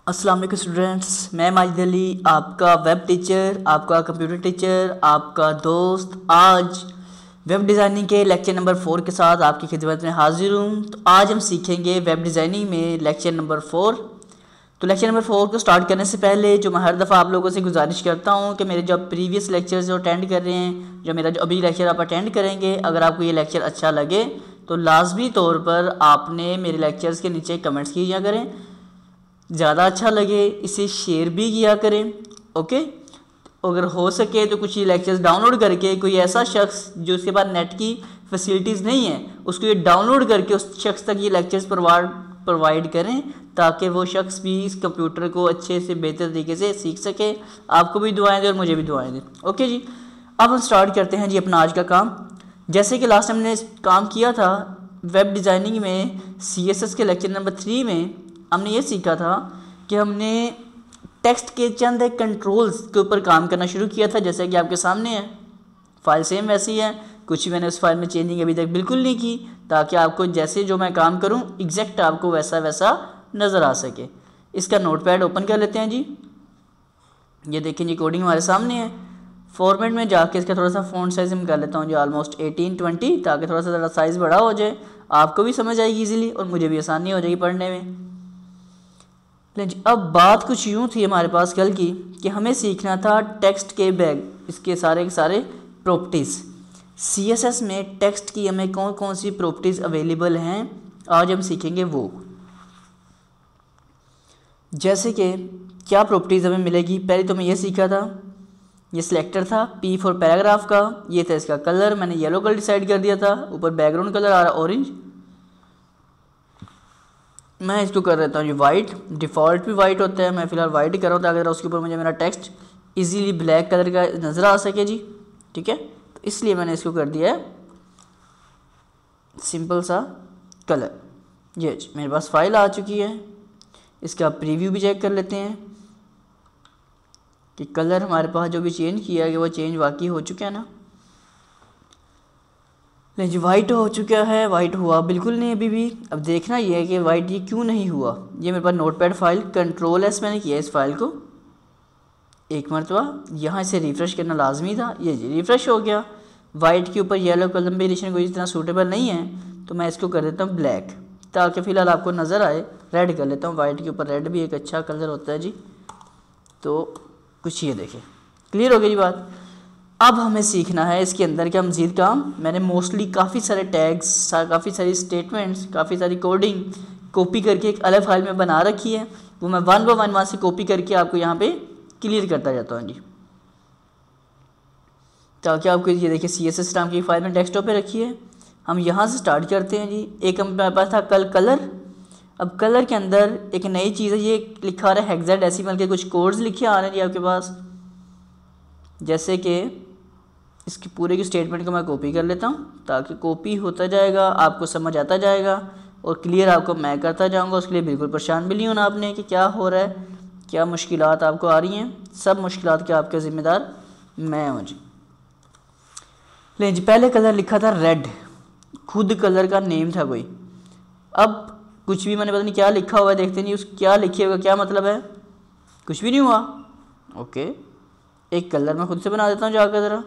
अस्सलाम वालेकुम स्टूडेंट्स, मैं माजिद अली आपका वेब टीचर, आपका कंप्यूटर टीचर, आपका दोस्त आज वेब डिज़ाइनिंग के लेक्चर नंबर 4 के साथ आपकी खिदमत में हाजिर हूँ। तो आज हम सीखेंगे वेब डिज़ाइनिंग में लेक्चर नंबर 4। तो लेक्चर नंबर 4 को स्टार्ट करने से पहले जो मैं हर दफ़ा आप लोगों से गुजारिश करता हूँ कि मेरे जो प्रीवियस लेक्चर जो अटेंड कर रहे हैं, जो मेरा जो अभी लेक्चर आप अटेंड करेंगे, अगर आपको ये लेक्चर अच्छा लगे तो लाजमी तौर पर आपने मेरे लेक्चर्स के नीचे कमेंट्स किया करें। ज़्यादा अच्छा लगे इसे शेयर भी किया करें। ओके, अगर हो सके तो कुछ ये लेक्चर्स डाउनलोड करके कोई ऐसा शख्स जो उसके पास नेट की फैसिलिटीज़ नहीं है उसको ये डाउनलोड करके उस शख्स तक ये लेक्चर्स प्रोवाइड करें ताकि वो शख्स भी इस कंप्यूटर को अच्छे से बेहतर तरीके से सीख सके। आपको भी दुआएं दें और मुझे भी दुआएं दें। ओके जी, अब हम स्टार्ट करते हैं जी अपना आज का काम। जैसे कि लास्ट टाइम हमने काम किया था वेब डिज़ाइनिंग में CSS के लेक्चर नंबर 3 में हमने ये सीखा था कि हमने टेक्स्ट के चंद एक कंट्रोल्स के ऊपर काम करना शुरू किया था। जैसे कि आपके सामने है, फाइल सेम वैसी है, कुछ भी मैंने उस फाइल में चेंजिंग अभी तक बिल्कुल नहीं की, ताकि आपको जैसे जो मैं काम करूं एग्जैक्ट आपको वैसा वैसा नज़र आ सके। इसका नोटपैड ओपन कर लेते हैं जी। ये देखें जी, कोडिंग हमारे सामने है। फॉर्मेट में जाके इसका थोड़ा सा फ़ॉन्ट साइज़ हम कर लेता हूँ जी ऑलमोस्ट 18-20, ताकि थोड़ा सा ज़रा साइज़ बड़ा हो जाए, आपको भी समझ आएगी ईजीली और मुझे भी आसानी हो जाएगी पढ़ने में। अब बात कुछ यूँ थी हमारे पास कल की कि हमें सीखना था टेक्स्ट के इसके सारे प्रॉपर्टीज़। CSS में टेक्स्ट की हमें कौन कौन सी प्रॉपर्टीज़ अवेलेबल हैं आज हम सीखेंगे वो। जैसे कि क्या प्रॉपर्टीज़ हमें मिलेगी, पहले तो मैं ये सीखा था, ये सिलेक्टर था P फॉर पैराग्राफ का, ये था इसका कलर, मैंने येलो कलर डिसाइड कर दिया था, ऊपर बैकग्राउंड कलर आ रहा ऑरेंज, मैं इसको कर देता हूँ जी वाइट। डिफ़ॉल्ट भी वाइट होता है, मैं फ़िलहाल वाइट ही कर रहा हूँ ताकि उसके ऊपर मुझे मेरा टेक्स्ट इजीली ब्लैक कलर का नज़र आ सके जी। ठीक है, तो इसलिए मैंने इसको कर दिया है सिंपल सा कलर। ये जी मेरे पास फाइल आ चुकी है, इसका प्रीव्यू भी चेक कर लेते हैं कि कलर हमारे पास जो भी चेंज किया है वो चेंज वाकई हो चुका है ना। नहीं जी, वाइट हो चुका है, वाइट हुआ बिल्कुल नहीं अभी भी। अब देखना ये है कि वाइट ये क्यों नहीं हुआ। ये मेरे पास नोटपैड फाइल Ctrl+S मैंने किया इस फाइल को एक मरतबा, यहाँ से रिफ़्रेश करना लाजमी था। ये जी रिफ़्रेश हो गया। वाइट के ऊपर येलो कॉम्बिनेशन कोई इतना सूटेबल नहीं है, तो मैं इसको कर देता हूँ ब्लैक ताकि फ़िलहाल आपको नज़र आए। रेड कर लेता हूँ, वाइट के ऊपर रेड भी एक अच्छा कलर होता है जी। तो कुछ ये देखें, क्लियर हो गई बात। अब हमें सीखना है इसके अंदर क्या मज़ीद काम। मैंने मोस्टली काफ़ी सारे टैग्स, काफ़ी सारी स्टेटमेंट्स, काफ़ी सारी कोडिंग कॉपी करके एक अलग फाइल में बना रखी है, वो मैं 1 बाय 1 वहाँ से कॉपी करके आपको यहाँ पे क्लियर करता जाता हूँ जी, ताकि आपको ये देखिए CSS नाम की फाइल में डेस्कटॉप पे रखी है। हम यहाँ से स्टार्ट करते हैं जी। एक हमारे पास था कलर। अब कलर के अंदर एक नई चीज़ है, ये लिखा आ रहा है हेक्साडेसिमल के कुछ कोड्स लिखे आ रहे हैं जी आपके पास। जैसे कि इसकी पूरे की स्टेटमेंट को मैं कॉपी कर लेता हूँ ताकि कॉपी होता जाएगा, आपको समझ आता जाएगा और क्लियर आपको मैं करता जाऊँगा। उसके लिए बिल्कुल परेशान भी नहीं होना आपने कि क्या हो रहा है, क्या मुश्किलात आपको आ रही हैं। सब मुश्किलात के आपके ज़िम्मेदार मैं हूँ जी। लेकिन जी पहले कलर लिखा था रेड, खुद कलर का नेम था कोई। अब कुछ भी मैंने पता नहीं क्या लिखा हुआ है, देखते नहीं उस क्या लिखे हुआ क्या मतलब है, कुछ भी नहीं हुआ। ओके, एक कलर मैं खुद से बना देता हूँ जाकर ज़रा।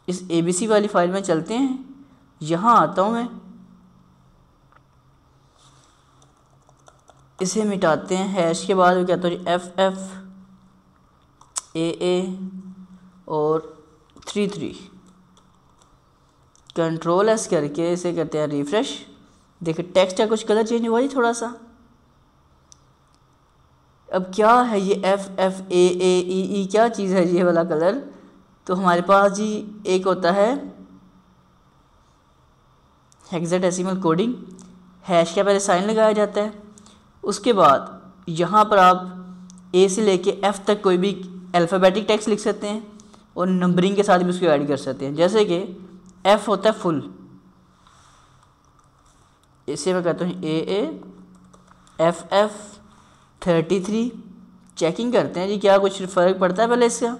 इस ABC वाली फाइल में चलते हैं, यहाँ आता हूँ मैं, इसे मिटाते हैं। हैश के बाद मैं कहता हूँ FFAA और 33 Ctrl+S करके इसे करते हैं रिफ़्रेश। देखिए टेक्स्ट का कुछ कलर चेंज हुआ जी थोड़ा सा। अब क्या है ये FFAAEE क्या चीज़ है ये वाला कलर। तो हमारे पास जी एक होता है हेक्साडेसिमल कोडिंग, हैश का पहले साइन लगाया जाता है, उसके बाद यहाँ पर आप A से लेके F तक कोई भी अल्फ़ाबेटिक टेक्स्ट लिख सकते हैं और नंबरिंग के साथ भी उसको ऐड कर सकते हैं। जैसे कि F होता है फुल, इसे मैं कहता हूँ AA FF33। चेकिंग करते हैं जी क्या कुछ फ़र्क पड़ता है पहले इसका।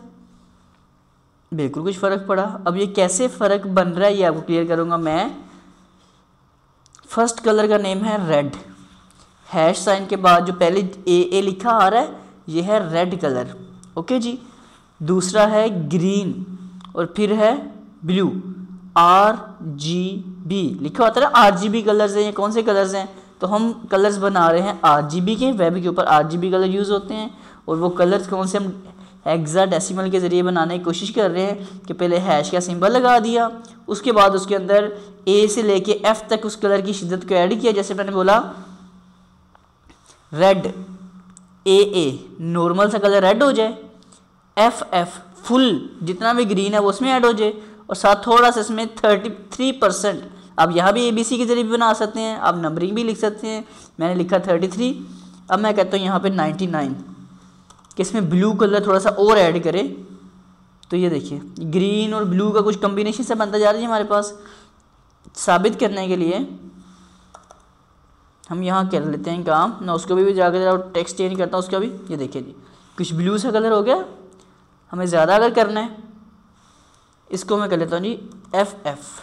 बिल्कुल कुछ फ़र्क पड़ा। अब ये कैसे फ़र्क बन रहा है ये आपको क्लियर करूँगा मैं। फर्स्ट कलर का नेम है रेड, हैश साइन के बाद जो पहले ए लिखा आ रहा है ये है रेड कलर, ओके जी। दूसरा है ग्रीन और फिर है ब्लू, RGB लिखा होता है ना, RGB कलर्स हैं। ये कौन से कलर्स हैं? तो हम कलर्स बना रहे हैं RGB के, वेब के ऊपर RGB कलर यूज़ होते हैं। और वो कलर्स कौन से? हम हेक्साडेसिमल के ज़रिए बनाने की कोशिश कर रहे हैं कि पहले हैश का सिंबल लगा दिया, उसके बाद उसके अंदर A से लेके F तक उस कलर की शिद्दत को ऐड किया। जैसे मैंने बोला रेड, AA नॉर्मल सा कलर रेड हो जाए, FF फुल जितना भी ग्रीन है वो उसमें ऐड हो जाए, और साथ थोड़ा सा इसमें 33%। आप यहाँ भी ABC के जरिए भी बना सकते हैं, आप नंबरिंग भी लिख सकते हैं। मैंने लिखा 33। अब मैं कहता हूँ यहाँ पे 99 कि इसमें ब्लू कलर थोड़ा सा और ऐड करें। तो ये देखिए ग्रीन और ब्लू का कुछ कम्बिनेशन से बनता जा रहा है हमारे पास। साबित करने के लिए हम यहाँ कर लेते हैं काम, मैं उसको भी जाकर टेक्स्ट चेंज करता हूँ उसका भी। ये देखिए जी कुछ ब्लू सा कलर हो गया। हमें ज़्यादा अगर करना है इसको मैं कर लेता हूँ जी FF।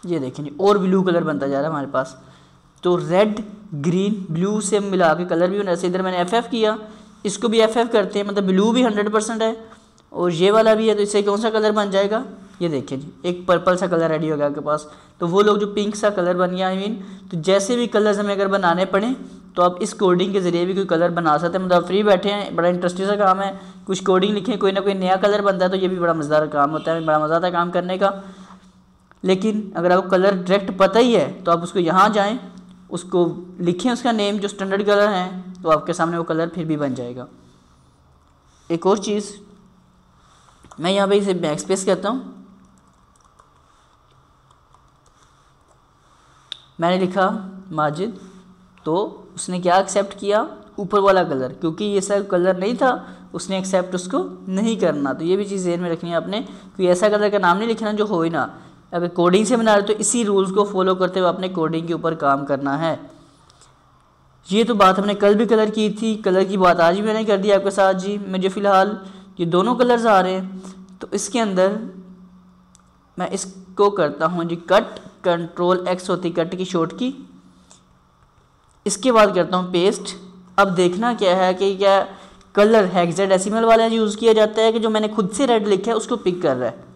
ये देखें जी और ब्लू कलर बनता जा रहा है हमारे पास। तो रेड ग्रीन ब्लू से मिला के कलर भी होना। जैसे इधर मैंने FF किया, इसको भी FF करते हैं, मतलब ब्लू भी 100% है और ये वाला भी है। तो इससे कौन सा कलर बन जाएगा? ये देखिए जी एक पर्पल सा कलर रेडी हो गया आपके पास। तो वो लोग जो पिंक सा कलर बन गया, आई मीन तो जैसे भी कलर्स हमें अगर बनाने पड़े तो आप इस कोडिंग के ज़रिए भी कोई कलर बना सकते हैं। मतलब फ्री बैठे हैं, बड़ा इंटरेस्टिंग सा काम है। कुछ कोडिंग लिखें, कोई ना कोई नया कलर बनता है, तो ये भी बड़ा मज़ेदार काम होता है, बड़ा मज़ा आता है काम करने का। लेकिन अगर आपको कलर डायरेक्ट पता ही है तो आप उसको यहाँ जाएँ, उसको लिखें उसका नेम जो स्टैंडर्ड कलर हैं, तो आपके सामने वो कलर फिर भी बन जाएगा। एक और चीज़ मैं यहाँ पे इसे बैकस्पेस करता हूँ। मैंने लिखा माजिद, तो उसने क्या एक्सेप्ट किया? ऊपर वाला कलर, क्योंकि ये सब कलर नहीं था उसने एक्सेप्ट उसको नहीं करना। तो ये भी चीज़ ध्यान में रखनी है आपने, कोई ऐसा कलर का नाम नहीं लिखना जो हो ही ना। अगर कोडिंग से बना रहे तो इसी रूल्स को फॉलो करते हुए अपने कोडिंग के ऊपर काम करना है। ये तो बात हमने कल भी कलर की थी, कलर की बात आज भी मैंने कर दी आपके साथ जी। मुझे फ़िलहाल ये दोनों कलर्स आ रहे हैं, तो इसके अंदर मैं इसको करता हूँ जी कट, कंट्रोल X होती कट की शॉर्ट की। इसके बाद करता हूँ पेस्ट। अब देखना क्या है कि क्या कलर हेक्साडेसिमल वाला यूज़ किया जाता है कि जो मैंने खुद से रेड लिखा है उसको पिक कर रहा है।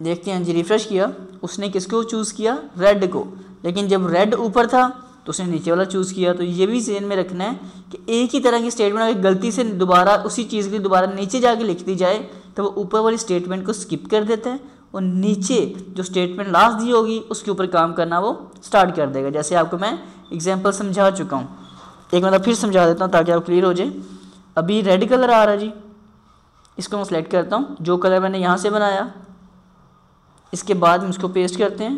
देखते हैं जी, रिफ्रेश किया, उसने किसको चूज़ किया? रेड को। लेकिन जब रेड ऊपर था तो उसने नीचे वाला चूज़ किया। तो ये भी ज़हन में रखना है कि एक ही तरह की स्टेटमेंट अगर गलती से दोबारा उसी चीज़ की दोबारा नीचे जाके लिख दी जाए तो वो ऊपर वाली स्टेटमेंट को स्किप कर देते हैं और नीचे जो स्टेटमेंट लास्ट दी होगी उसके ऊपर काम करना वो स्टार्ट कर देगा। जैसे आपको मैं एग्जांपल समझा चुका हूँ, एक मतलब फिर समझा देता हूँ ताकि आप क्लियर हो जाए। अभी रेड कलर आ रहा है जी, इसको मैं सेलेक्ट करता हूँ जो कलर मैंने यहाँ से बनाया। इसके बाद हम इसको पेस्ट करते हैं,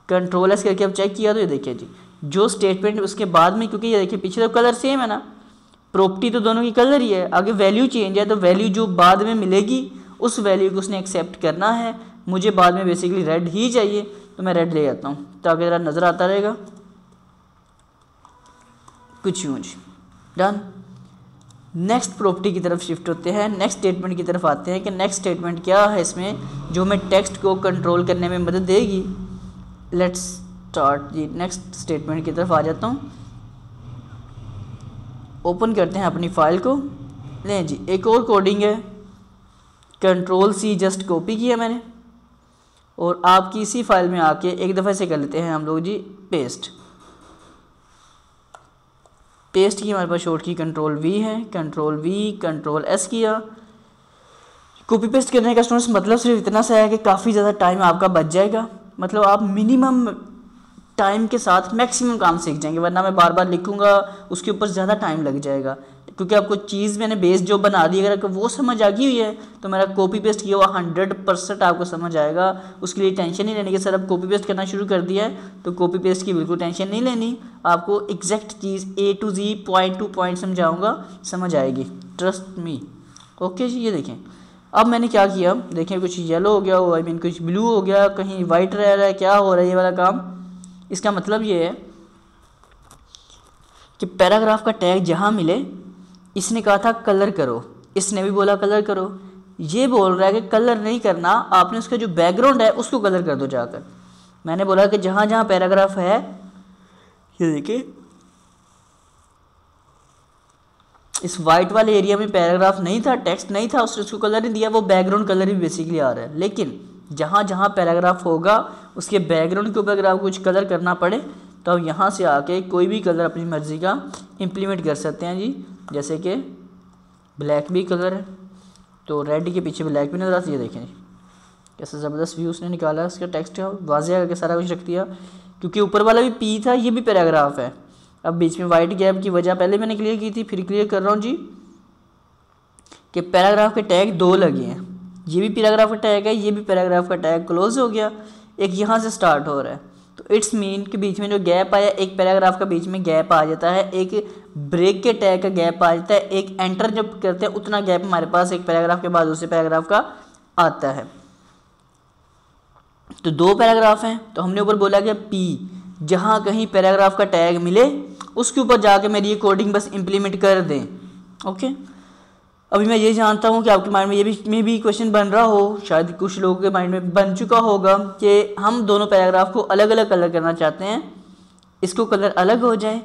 कंट्रोल S करके अब चेक किया तो ये देखिए जी जो स्टेटमेंट उसके बाद में, क्योंकि ये देखिए पीछे तो कलर सेम है ना, प्रॉपर्टी तो दोनों की कलर ही है, आगे वैल्यू चेंज है तो वैल्यू जो बाद में मिलेगी उस वैल्यू को उसने एक्सेप्ट करना है। मुझे बाद में बेसिकली रेड ही चाहिए तो मैं रेड ले जाता हूँ ताकि ज़रा नज़र आता रहेगा कुछ यूँ जी। डन। नेक्स्ट प्रॉपर्टी की तरफ शिफ्ट होते हैं, नेक्स्ट स्टेटमेंट की तरफ आते हैं कि नेक्स्ट स्टेटमेंट क्या है इसमें जो हमें टेक्स्ट को कंट्रोल करने में मदद देगी। लेट्स स्टार्ट जी, नेक्स्ट स्टेटमेंट की तरफ आ जाता हूँ। ओपन करते हैं अपनी फ़ाइल को। लें जी एक और कोडिंग है, कंट्रोल C जस्ट कॉपी किया मैंने और आपकी इसी फाइल में आके एक दफ़े से कर लेते हैं हम लोग जी पेस्ट। पेस्ट की हमारे पास शॉर्ट की कंट्रोल V है, कंट्रोल V कंट्रोल S किया। कॉपी पेस्ट करने का स्टूडेंट्स मतलब सिर्फ इतना सा है कि काफ़ी ज़्यादा टाइम आपका बच जाएगा, मतलब आप मिनिमम टाइम के साथ मैक्सिमम काम सीख जाएंगे, वरना मैं बार बार लिखूंगा उसके ऊपर ज़्यादा टाइम लग जाएगा। क्योंकि आपको चीज़ मैंने बेस जो बना दी, अगर आपको वो समझ आ गई हुई है तो मेरा कॉपी पेस्ट किया हुआ 100% आपको समझ आएगा। उसके लिए टेंशन नहीं लेनी कि सर अब कॉपी पेस्ट करना शुरू कर दिया है तो कॉपी पेस्ट की बिल्कुल टेंशन नहीं लेनी। आपको exact cheese A to Z point two point समझाऊँगा, समझ आएगी, ट्रस्ट मी। ओके जी। ये देखें अब मैंने क्या किया, देखें कुछ येलो हो गया, आई मीन कुछ ब्लू हो गया, कहीं वाइट रह रहा है, क्या हो रहा है ये वाला काम। इसका मतलब ये है कि पैराग्राफ का टैग जहाँ मिले, इसने कहा था कलर करो, इसने भी बोला कलर करो, ये बोल रहा है कि कलर नहीं करना, आपने उसका जो बैकग्राउंड है उसको कलर कर दो जाकर। मैंने बोला कि जहाँ जहाँ पैराग्राफ है, ये देखिए इस वाइट वाले एरिया में पैराग्राफ नहीं था, टेक्स्ट नहीं था, उसको कलर नहीं दिया, वो बैकग्राउंड कलर भी बेसिकली आ रहा है। लेकिन जहाँ जहाँ पैराग्राफ होगा उसके बैकग्राउंड के ऊपर अगर आपको कुछ कलर करना पड़े तो आप यहाँ से आके कोई भी कलर अपनी मर्ज़ी का इम्प्लीमेंट कर सकते हैं जी। जैसे कि ब्लैक भी कलर है तो रेड के पीछे ब्लैक भी नज़र आता है। ये देखें कैसे ज़बरदस्त व्यू उसने निकाला है, उसका टेक्स्ट वाज़ेह करके सारा कुछ रख दिया, क्योंकि ऊपर वाला भी पी था, ये भी पैराग्राफ है। अब बीच में वाइट गैप की वजह पहले मैंने क्लियर की थी, फिर क्लियर कर रहा हूँ जी कि पैराग्राफ के टैग 2 लगे हैं। ये भी पैराग्राफ का टैग है, ये भी पैराग्राफ का टैग क्लोज हो गया, एक यहाँ से स्टार्ट हो रहा है। तो इट्स मीन कि बीच में जो गैप आया, एक पैराग्राफ का बीच में गैप आ जाता है, एक ब्रेक के टैग का गैप आ जाता है, एक एंटर जब करते हैं उतना गैप हमारे पास एक पैराग्राफ के बाद दूसरे पैराग्राफ का आता है। तो 2 पैराग्राफ हैं, तो हमने ऊपर बोला कि पी जहाँ कहीं पैराग्राफ का टैग मिले उसके ऊपर जाके मेरी ये कोडिंग बस इम्प्लीमेंट कर दें। ओके, अभी मैं ये जानता हूँ कि आपके माइंड में भी क्वेश्चन बन रहा हो, शायद कुछ लोगों के माइंड में बन चुका होगा कि हम दोनों पैराग्राफ को अलग अलग कलर करना चाहते हैं, इसको कलर अलग हो जाए,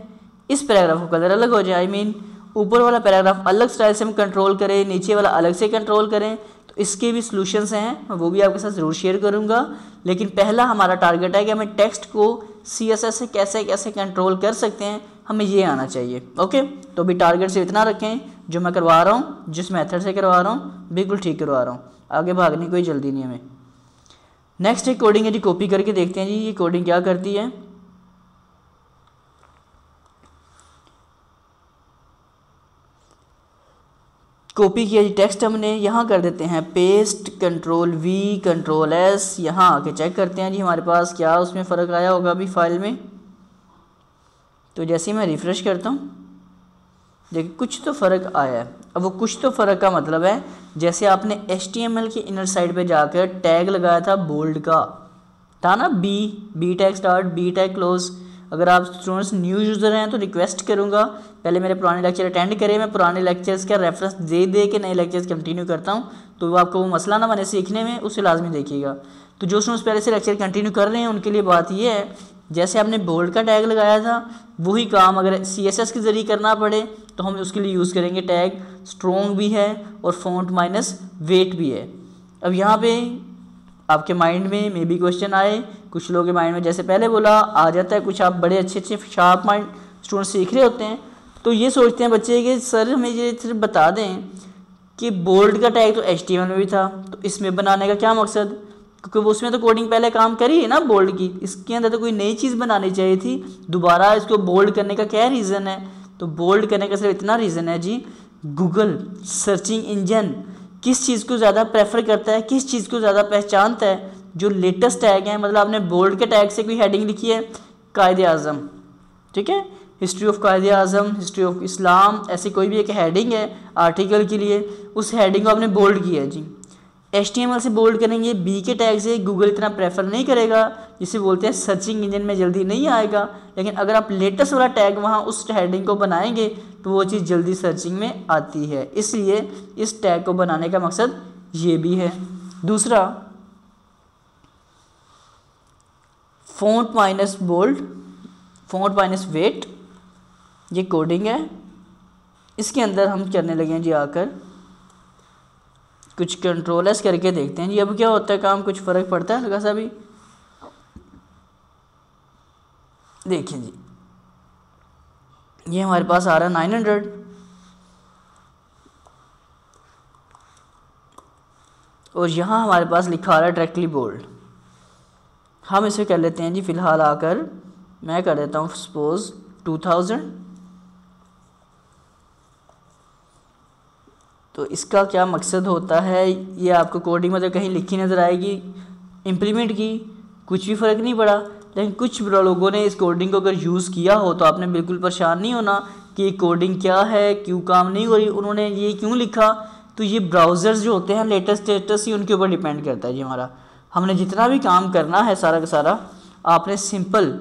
इस पैराग्राफ को कलर अलग हो जाए। आई मीन ऊपर वाला पैराग्राफ अलग स्टाइल से हम कंट्रोल करें, नीचे वाला अलग से कंट्रोल करें। तो इसके भी सॉल्यूशंस हैं, मैं वो भी आपके साथ ज़रूर शेयर करूंगा। लेकिन पहला हमारा टारगेट है कि हमें टेक्स्ट को CSS से कैसे कैसे कंट्रोल कर सकते हैं, हमें ये आना चाहिए। ओके, तो भी टारगेट से इतना रखें, जो मैं करवा रहा हूँ, जिस मेथड से करवा रहा हूँ बिल्कुल ठीक करवा रहा हूँ, आगे भागने की कोई जल्दी नहीं हमें। नेक्स्ट एक कोडिंग है जी, कॉपी करके देखते हैं जी ये कोडिंग क्या करती है। कॉपी किया जी टेक्स्ट हमने, यहाँ कर देते हैं पेस्ट, Ctrl+V Ctrl+S, यहाँ आके चेक करते हैं जी हमारे पास क्या उसमें फ़र्क आया होगा अभी फाइल में। तो जैसे ही मैं रिफ़्रेश करता हूँ देखिए कुछ तो फ़र्क आया है। अब वो कुछ तो फ़र्क का मतलब है, जैसे आपने HTML के इनर साइड पे जाकर टैग लगाया था बोल्ड का, था ना, B tag start, B tag close. अगर आप स्टूडेंट्स न्यू यूज़र हैं तो रिक्वेस्ट करूँगा पहले मेरे पुराने लेक्चर अटेंड करें, मैं पुराने लेक्चर्स का रेफरेंस दे के नए लेक्चर्स कंटिन्यू करता हूँ, तो आपको वो मसला ना बने सीखने में, उससे लाजमी देखिएगा। तो जो स्टूडेंट्स पहले से लेक्चर कंटिन्यू कर रहे हैं उनके लिए बात ये है, जैसे आपने बोल्ड का टैग लगाया था वही काम अगर CSS के ज़रिए करना पड़े तो हम उसके लिए यूज़ करेंगे टैग स्ट्रॉन्ग भी है और फॉन्ट माइनस वेट भी है। अब यहाँ पे आपके माइंड में मे बी क्वेश्चन आए, कुछ लोगों के माइंड में जैसे पहले बोला आ जाता है, कुछ आप बड़े अच्छे शार्प माइंड स्टूडेंट सीख रहे होते हैं तो ये सोचते हैं बच्चे कि सर हमें ये सिर्फ बता दें कि बोल्ड का टैग तो HTML में भी था, तो इसमें बनाने का क्या मकसद, क्योंकि उसमें तो कोडिंग पहले काम करी है ना बोल्ड की, इसके अंदर तो कोई नई चीज़ बनानी चाहिए थी, दोबारा इसको बोल्ड करने का क्या रीज़न है। तो बोल्ड करने का सिर्फ इतना रीज़न है जी, गूगल सर्चिंग इंजन किस चीज़ को ज़्यादा प्रेफर करता है, किस चीज़ को ज़्यादा पहचानता है, जो लेटेस्ट टैग हैं। मतलब आपने बोल्ड के टैग से कोई हेडिंग लिखी है कायदे आज़म, ठीक है, हिस्ट्री ऑफ कायदे आज़म, हिस्ट्री ऑफ इस्लाम, ऐसी कोई भी एक हेडिंग है आर्टिकल के लिए, उस हेडिंग को आपने बोल्ड किया है जी। HTML से बोल्ड करेंगे, बी के टैग से गूगल इतना प्रेफर नहीं करेगा, जिसे बोलते हैं सर्चिंग इंजन में जल्दी नहीं आएगा। लेकिन अगर आप लेटेस्ट वाला टैग वहाँ उस हेडिंग को बनाएंगे तो वो चीज़ जल्दी सर्चिंग में आती है, इसलिए इस टैग को बनाने का मकसद ये भी है। दूसरा font minus bold, font minus weight, ये कोडिंग है, इसके अंदर हम करने लगे हैं जी आकर कुछ Ctrl+S करके देखते हैं जी अब क्या होता है काम, कुछ फ़र्क पड़ता है हल्का सा भी। देखिए जी ये हमारे पास आ रहा है 900 और यहाँ हमारे पास लिखा आ रहा है डायरेक्टली बोल्ड। हम इसे कर लेते हैं जी फ़िलहाल आकर मैं कर देता हूँ सपोज 2000। तो इसका क्या मकसद होता है ये आपको कोडिंग में तो कहीं लिखी नज़र आएगी, इम्प्लीमेंट की कुछ भी फ़र्क नहीं पड़ा। लेकिन कुछ लोगों ने इस कोडिंग को अगर यूज़ किया हो तो आपने बिल्कुल परेशान नहीं होना कि कोडिंग क्या है, क्यों काम नहीं हो रही, उन्होंने ये क्यों लिखा। तो ये ब्राउज़र्स जो होते हैं लेटेस्ट स्टेटस ही उनके ऊपर डिपेंड करता है जी हमारा। हमने जितना भी काम करना है सारा का सारा आपने सिंपल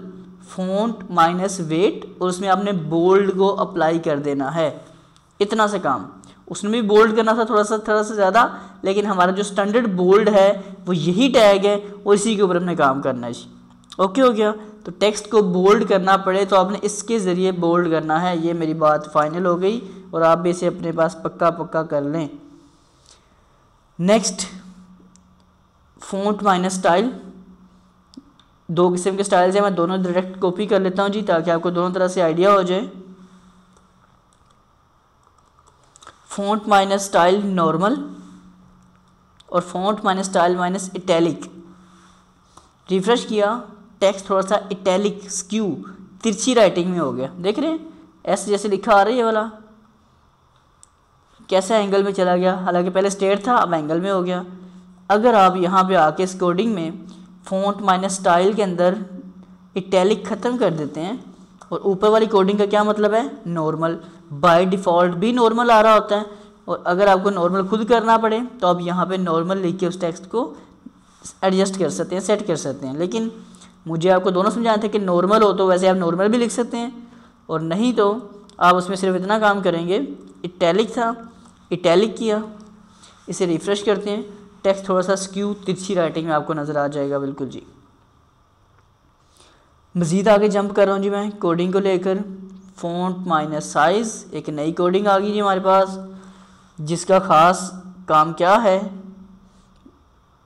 फॉन्ट माइनस वेट और उसमें आपने बोल्ड को अप्लाई कर देना है, इतना से काम। उसमें भी बोल्ड करना था थोड़ा सा ज़्यादा, लेकिन हमारा जो स्टैंडर्ड बोल्ड है वो यही टैग है और इसी के ऊपर हमने काम करना है जी। ओके हो गया। तो टेक्स्ट को बोल्ड करना पड़े तो आपने इसके ज़रिए बोल्ड करना है। ये मेरी बात फाइनल हो गई और आप भी इसे अपने पास पक्का पक्का कर लें। Next, font minus style. दो किस्म के स्टाइल्स हैं, मैं दोनों डायरेक्ट कॉपी कर लेता हूँ जी, ताकि आपको दोनों तरह से आइडिया हो जाए। फ़ॉन्ट माइनस स्टाइल नॉर्मल और font minus style minus italic. Refresh किया, टेक्स्ट थोड़ा सा इटैलिक स्क्यू तिरछी राइटिंग में हो गया। देख रहे हैं ऐसे जैसे लिखा आ रही है वाला, कैसा एंगल में चला गया, हालांकि पहले स्ट्रेट था अब एंगल में हो गया। अगर आप यहाँ पे आके इस कोडिंग में फ़ॉन्ट माइनस स्टाइल के अंदर इटैलिक ख़त्म कर देते हैं और ऊपर वाली कोडिंग का क्या मतलब है, नॉर्मल। बाय डिफ़ॉल्ट भी नॉर्मल आ रहा होता है, और अगर आपको नॉर्मल खुद करना पड़े तो आप यहाँ पे नॉर्मल लिख के उस टेक्स्ट को एडजस्ट कर सकते हैं, सेट कर सकते हैं। लेकिन मुझे आपको दोनों समझाना था कि नॉर्मल हो तो वैसे आप नॉर्मल भी लिख सकते हैं, और नहीं तो आप उसमें सिर्फ इतना काम करेंगे, इटैलिक था इटैलिक किया। इसे रिफ़्रेश करते हैं, टेक्स्ट थोड़ा सा स्क्यू तिरछी राइटिंग में आपको नज़र आ जाएगा। बिल्कुल जी। मज़ीद आगे जंप कर रहा हूँ जी मैं कोडिंग को लेकर। फ़ॉन्ट माइनस साइज़, एक नई कोडिंग आ गई जी हमारे पास, जिसका ख़ास काम क्या है,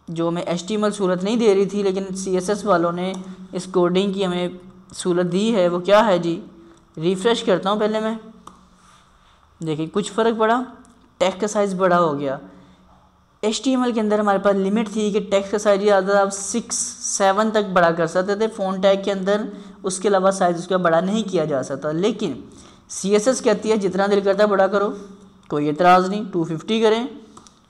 जो हमें HTML सूरत नहीं दे रही थी लेकिन CSS वालों ने इस कोडिंग की हमें सूरत दी है। वो क्या है जी, रिफ़्रेश करता हूँ पहले मैं। देखिए कुछ फ़र्क पड़ा, टेक्स्ट का साइज़ बड़ा हो गया। HTML के अंदर हमारे पास लिमिट थी कि टेक्स्ट का साइज़ ज़्यादा आप 6-7 तक बड़ा कर सकते थे फ़ॉन्ट टैग के अंदर, उसके अलावा साइज़ उसका बड़ा नहीं किया जा सकता। लेकिन CSS कहती है जितना दिल करता है बड़ा करो, कोई एतराज़ नहीं, 250 करें,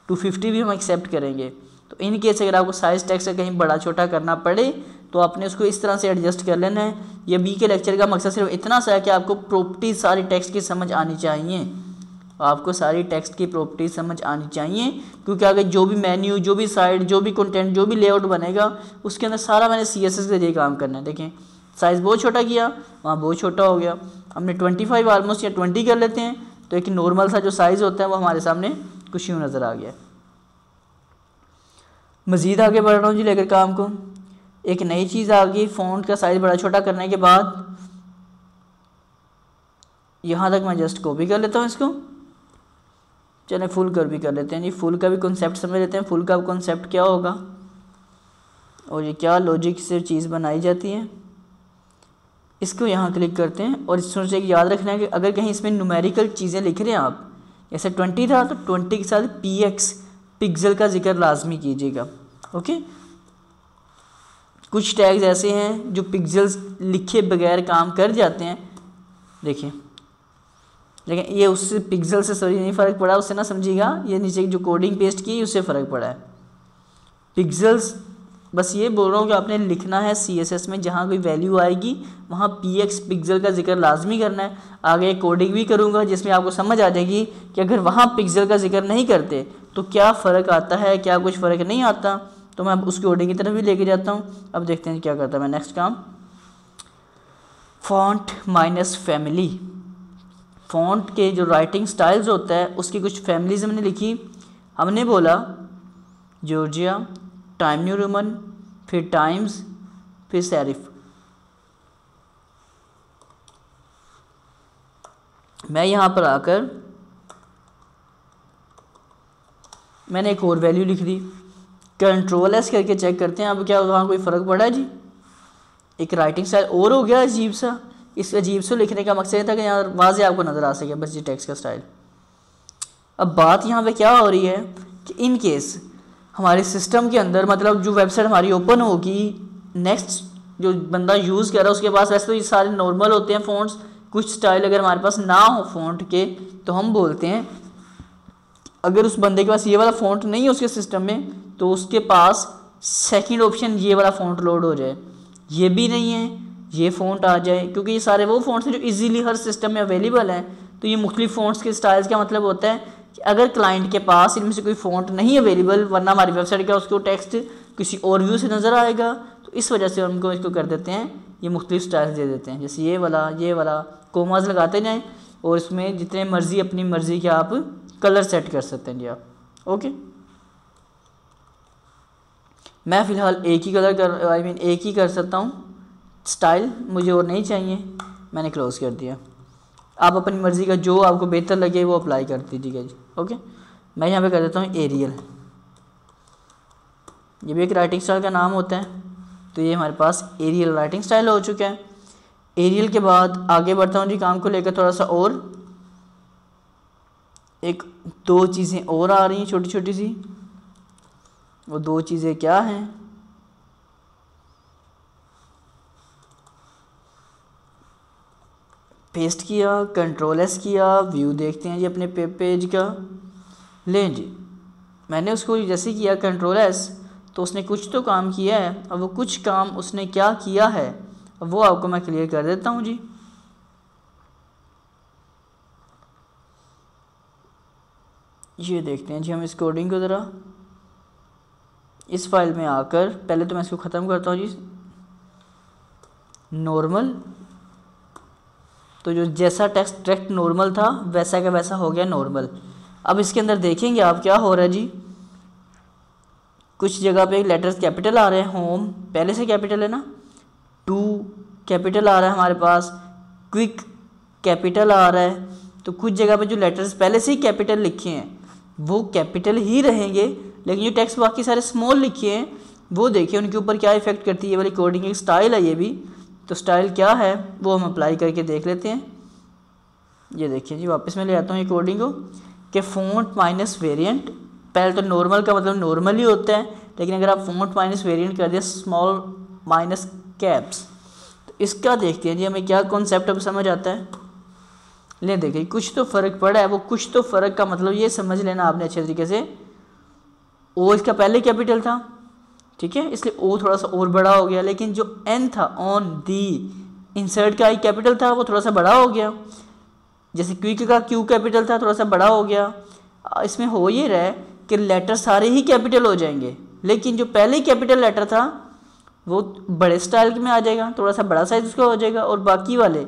250 भी हम एक्सेप्ट करेंगे। तो इन केस अगर आपको साइज़ टेक्स्ट का कहीं बड़ा छोटा करना पड़े तो आपने उसको इस तरह से एडजस्ट कर लेना है। ये बी के लेक्चर का मकसद सिर्फ इतना सा है कि आपको प्रॉपर्टीज सारी टेक्स्ट की समझ आनी चाहिए, आपको सारी टेक्स्ट की प्रॉपर्टीज समझ आनी चाहिए, क्योंकि आगे जो भी मेन्यू, जो भी साइड, जो भी कंटेंट, जो भी लेआउट बनेगा उसके अंदर सारा मैंने CSS के जरिए काम करना है। देखें साइज़ बहुत छोटा किया, वहाँ बहुत छोटा हो गया, हमने 25 ऑलमोस्ट या 20 कर लेते हैं, तो एक नॉर्मल सा जो साइज़ होता है वो हमारे सामने कुछ यूँ नज़र आ गया। मज़ीद आगे बढ़ रहा हूँ जी लेकर काम को। एक नई चीज़ आ गई, फ़ॉन्ट का साइज़ बड़ा छोटा करने के बाद यहाँ तक मैं जस्ट कॉपी कर लेता हूँ इसको। चलें फुल कर भी कर लेते हैं जी, फुल का भी कॉन्सेप्ट समझ लेते हैं। फुल का कॉन्सेप्ट क्या होगा और ये क्या लॉजिक से चीज़ बनाई जाती है। इसको यहाँ क्लिक करते हैं और इस सोच याद रखना है कि अगर कहीं इसमें न्यूमेरिकल चीज़ें लिख रहे हैं आप, जैसे 20 था तो 20 के साथ PX पिक्सल का जिक्र लाजमी कीजिएगा। ओके, कुछ टैग्स ऐसे हैं जो पिक्सल्स लिखे बगैर काम कर जाते हैं, देखिए, लेकिन ये उससे पिक्सल से सॉरी नहीं फ़र्क पड़ा, उससे ना समझिएगा, ये नीचे जो कोडिंग पेस्ट की उससे फ़र्क पड़ा है। पिक्सल्स बस ये बोल रहा हूँ कि आपने लिखना है CSS में जहाँ कोई वैल्यू आएगी वहाँ PX पिक्सल का जिक्र लाजमी करना है। आगे कोडिंग भी करूँगा जिसमें आपको समझ आ जाएगी कि अगर वहाँ पिक्सल का जिक्र नहीं करते तो क्या फ़र्क आता है, क्या कुछ फ़र्क नहीं आता। तो मैं अब उस कोडिंग की तरफ भी लेके जाता हूँ। अब देखते हैं क्या करता है मैं नेक्स्ट काम। फ़ॉन्ट माइनस फैमिली, फ़ॉन्ट के जो राइटिंग स्टाइल्स होता है उसकी कुछ फैमिलीज हमने लिखी। हमने बोला जॉर्जिया, टाइम न्यू रोमन, फिर टाइम्स, फिर सेरिफ। मैं यहाँ पर आकर मैंने एक और वैल्यू लिख दी। Ctrl+S करके चेक करते हैं अब क्या वहाँ कोई फ़र्क पड़ा है जी। एक राइटिंग स्टाइल और हो गया अजीब सा। इस अजीब से लिखने का मकसद था कि यहाँ वाज़े आपको नज़र आ सके बस ये टेक्स्ट का स्टाइल। अब बात यहाँ पे क्या हो रही है कि इन केस हमारे सिस्टम के अंदर मतलब जो वेबसाइट हमारी ओपन होगी, नेक्स्ट जो बंदा यूज़ कर रहा है उसके पास वैसे तो ये सारे नॉर्मल होते हैं फ़ॉन्ट्स, कुछ स्टाइल अगर हमारे पास ना हो फ़ॉन्ट के तो हम बोलते हैं अगर उस बंदे के पास ये वाला फ़ॉन्ट नहीं है उसके सिस्टम में तो उसके पास सेकंड ऑप्शन ये वाला फ़ॉन्ट लोड हो जाए। ये भी नहीं है, ये फ़ॉन्ट आ जाए, क्योंकि ये सारे वो फ़ॉन्ट्स हैं जो इजीली हर सिस्टम में अवेलेबल हैं। तो ये मुख्तलिफ फ़ॉन्ट्स के स्टाइल्स का मतलब होता है कि अगर क्लाइंट के पास इनमें से कोई फ़ॉन्ट नहीं अवेलेबल, वरना हमारी वेबसाइट का उसको टेक्स्ट किसी और व्यू से नज़र आएगा, तो इस वजह से उनको इसको कर देते हैं, ये मुख्तलिफ स्टाइल्स दे देते हैं। जैसे ये वाला कोमास लगाते जाएँ और इसमें जितने मर्ज़ी अपनी मर्ज़ी के आप कलर सेट कर सकते हैं जी आप। ओके, मैं फ़िलहाल एक ही कलर एक ही कर सकता हूँ। स्टाइल मुझे और नहीं चाहिए, मैंने क्लोज़ कर दिया। आप अपनी मर्ज़ी का जो आपको बेहतर लगे वो अप्लाई कर दीजिएगा जी। ओके, मैं यहाँ पे कर देता हूँ एरियल। ये भी एक राइटिंग स्टाइल का नाम होता है। तो ये हमारे पास एरियल राइटिंग स्टाइल हो चुका है। एरियल के बाद आगे बढ़ता हूँ जी, काम को लेकर थोड़ा सा और एक दो चीज़ें और आ रही हैं छोटी छोटी सी। वो दो चीज़ें क्या हैं? पेस्ट किया, कंट्रोल एस किया, व्यू देखते हैं जी अपने पेज का। लें जी, मैंने उसको जैसे किया कंट्रोल एस, तो उसने कुछ तो काम किया है। अब वो कुछ काम उसने क्या किया है अब वो आपको मैं क्लियर कर देता हूँ जी। ये देखते हैं जी हम इस कोडिंग को ज़रा इस फाइल में आकर, पहले तो मैं इसको ख़त्म करता हूँ जी। नॉर्मल, तो जो जैसा टेक्स्ट डायरेक्ट नॉर्मल था वैसा का वैसा हो गया नॉर्मल। अब इसके अंदर देखेंगे आप क्या हो रहा है जी। कुछ जगह पे लेटर्स कैपिटल आ रहे हैं, होम पहले से कैपिटल है ना, टू कैपिटल आ रहा है हमारे पास, क्विक कैपिटल आ रहा है। तो कुछ जगह पे जो लेटर्स पहले से ही कैपिटल लिखे हैं वो कैपिटल ही रहेंगे, लेकिन जो टेक्स्ट बाकी सारे स्मॉल लिखे हैं वो देखिए उनके ऊपर क्या इफेक्ट करती है। ये वाली कोडिंग एक स्टाइल है ये भी। तो स्टाइल क्या है वो हम अप्लाई करके देख लेते हैं। ये देखिए जी, वापस मैं ले आता हूँ ये कोडिंग को कि फ़ॉन्ट माइनस वेरिएंट। पहले तो नॉर्मल का मतलब नॉर्मल ही होता है, लेकिन अगर आप फ़ॉन्ट माइनस वेरिएंट कर दिया स्मॉल माइनस कैप्स, तो इसका देखते हैं जी हमें क्या कॉन्सेप्ट अब समझ आता है। ले देखिए कुछ तो फ़र्क पड़ा है। वो कुछ तो फ़र्क का मतलब ये समझ लेना आपने अच्छे तरीके से। ओ इसका पहले कैपिटल था, ठीक है, इसलिए ओ थोड़ा सा और बड़ा हो गया, लेकिन जो एन था ऑन दी इंसर्ट का आई कैपिटल था वो थोड़ा सा बड़ा हो गया। जैसे क्विक का क्यू कैपिटल था थोड़ा सा बड़ा हो गया। इसमें हो ये रहा है कि लेटर सारे ही कैपिटल हो जाएंगे, लेकिन जो पहले ही कैपिटल लेटर था वो बड़े स्टाइल में आ जाएगा, थोड़ा सा बड़ा साइज उसका हो जाएगा, और बाकी वाले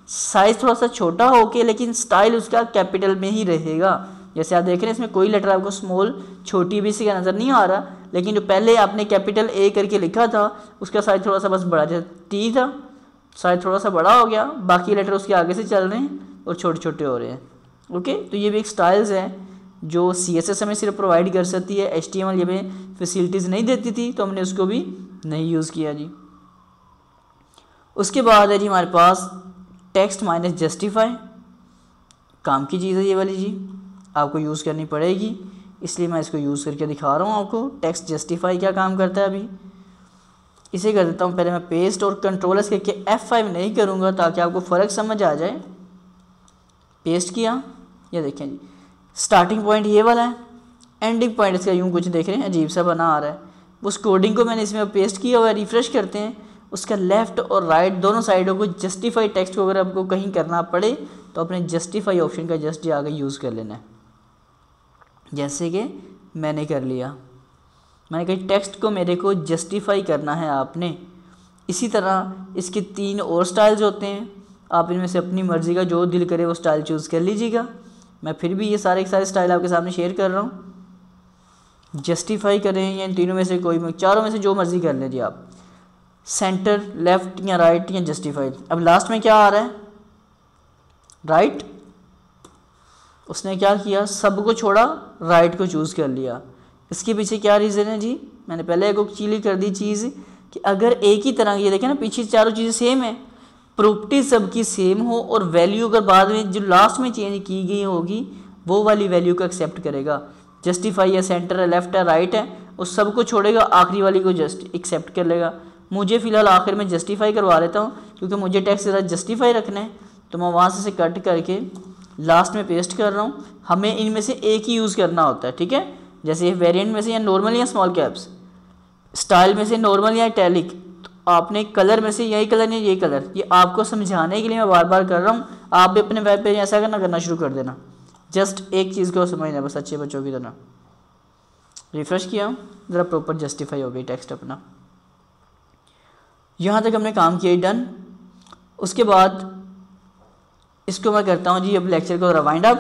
साइज थोड़ा सा छोटा होके लेकिन स्टाइल उसका कैपिटल में ही रहेगा। जैसे आप देख रहे हैं इसमें कोई लेटर आपको स्मॉल छोटी भी सी का नज़र नहीं आ रहा, लेकिन जो पहले आपने कैपिटल ए करके लिखा था उसका साइज थोड़ा सा बस बड़ा, जैसे टी था साइज थोड़ा सा बड़ा हो गया, बाकी लेटर उसके आगे से चल रहे हैं और छोटे छोटे हो रहे हैं। ओके, तो ये भी एक स्टाइल्स हैं जो CSS हमें सिर्फ प्रोवाइड कर सकती है, HTML ये हमें फैसिलिटीज़ नहीं देती थी, तो हमने उसको भी नहीं यूज़ किया जी। उसके बाद है जी हमारे पास टेक्स्ट माइनस जस्टिफाई। काम की चीज़ है ये वाली जी, आपको यूज़ करनी पड़ेगी, इसलिए मैं इसको यूज़ करके दिखा रहा हूँ आपको। टेक्स्ट जस्टिफाई क्या काम करता है अभी इसे कर देता हूँ। पहले मैं पेस्ट और कंट्रोल एस करके F5 नहीं करूँगा ताकि आपको फ़र्क समझ आ जाए। पेस्ट किया, ये देखें जी स्टार्टिंग पॉइंट ये वाला है, एंडिंग पॉइंट इसका यूँ कुछ देख रहे हैं अजीब सा बना आ रहा है। उस कोडिंग को मैंने इसमें पेस्ट किया हुआ है। रिफ्रेश करते हैं, उसका लेफ़्ट और राइट दोनों साइडों को जस्टिफाई टेक्स्ट को अगर आपको कहीं करना पड़े तो अपने जस्टिफाई ऑप्शन का जस्ट जाकर यूज़ कर लेना है, जैसे कि मैंने कर लिया। मैंने कहा टेक्स्ट को मेरे को जस्टिफाई करना है आपने। इसी तरह इसके 3 और स्टाइल्स होते हैं, आप इनमें से अपनी मर्ज़ी का जो दिल करे वो स्टाइल चूज़ कर लीजिएगा। मैं फिर भी ये सारे के सारे स्टाइल आपके सामने शेयर कर रहा हूँ। जस्टिफाई करें या इन तीनों में से कोई, चारों में से जो मर्ज़ी कर लीजिए आप, सेंटर, लेफ़्ट या राइट या जस्टिफाई। अब लास्ट में क्या आ रहा है, राइट। उसने क्या किया, सब को छोड़ा, राइट को चूज़ कर लिया। इसके पीछे क्या रीज़न है जी, मैंने पहले एक चीली कर दी चीज़ कि अगर एक ही तरह की, ये देखें ना पीछे चारों चीज़ें सेम है, प्रॉपर्टी सबकी सेम हो और वैल्यू अगर बाद में जो लास्ट में चेंज की गई होगी वो वाली वैल्यू को एक्सेप्ट करेगा। जस्टिफाई है, सेंटर है, लेफ़्ट है, राइट है, उस सब को छोड़ेगा, आखिरी वाली को जस्ट एक्सेप्ट कर लेगा। मुझे फ़िलहाल आखिर में जस्टिफाई करवा लेता हूँ क्योंकि मुझे टेक्स्ट ज़रा जस्टिफाई रखना है, तो मैं वहाँ से कट करके लास्ट में पेस्ट कर रहा हूँ। हमें इनमें से एक ही यूज़ करना होता है, ठीक है। जैसे वेरिएंट में से या नॉर्मल या स्मॉल कैप्स, स्टाइल में से नॉर्मल या इटैलिक, तो आपने कलर में से यही कलर या यही कलर, ये आपको समझाने के लिए मैं बार बार कर रहा हूँ। आप भी अपने वेब पेज ऐसा करना शुरू कर देना, जस्ट एक चीज़ को समझना बस अच्छे बच्चों की तरह। रिफ्रेश किया, ज़रा प्रॉपर जस्टिफाई हो गई टेक्स्ट अपना। यहाँ तक हमने काम किया, डन। उसके बाद इसको मैं करता हूँ जी अब लेक्चर को रिवाइंड अप,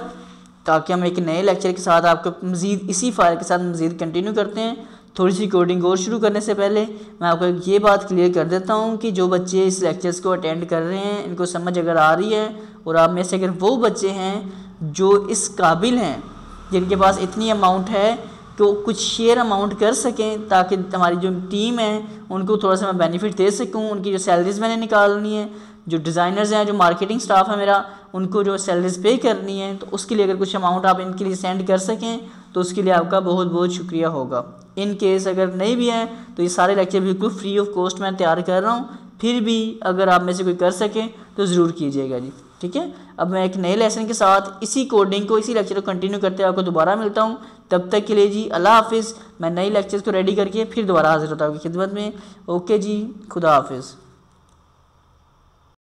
ताकि हम एक नए लेक्चर के साथ आपको मज़ीद इसी फाइल के साथ मज़ीद कंटिन्यू करते हैं। थोड़ी सी कोडिंग और शुरू करने से पहले मैं आपको ये बात क्लियर कर देता हूँ कि जो बच्चे इस लेक्चर्स को अटेंड कर रहे हैं, इनको समझ अगर आ रही है और आप में से अगर वो बच्चे हैं जो इस काबिल हैं, जिनके पास इतनी अमाउंट है कि वो कुछ शेयर अमाउंट कर सकें ताकि हमारी जो टीम है उनको थोड़ा सा मैं बेनिफिट दे सकूँ, उनकी जो सैलरीज़ मैंने निकालनी है, जो डिज़ाइनर्स हैं, जो मार्केटिंग स्टाफ है मेरा, उनको जो सैलरीज पे करनी है, तो उसके लिए अगर कुछ अमाउंट आप इनके लिए सेंड कर सकें तो उसके लिए आपका बहुत बहुत शुक्रिया होगा। इन केस अगर नहीं भी है तो ये सारे लेक्चर बिल्कुल फ्री ऑफ कॉस्ट मैं तैयार कर रहा हूँ, फिर भी अगर आप में से कोई कर सके तो ज़रूर कीजिएगा जी, ठीक है। अब मैं एक नए लेसन के साथ इसी कोडिंग को, इसी लेक्चर को कंटिन्यू करते हुए आपको दोबारा मिलता हूँ। तब तक के लिए जी अल्लाह हाफिज़। मैं नई लेक्चर्स को रेडी करके फिर दोबारा हाजिर होता हूँ आपकी खिदमत में। ओके जी, खुदा हाफिज़।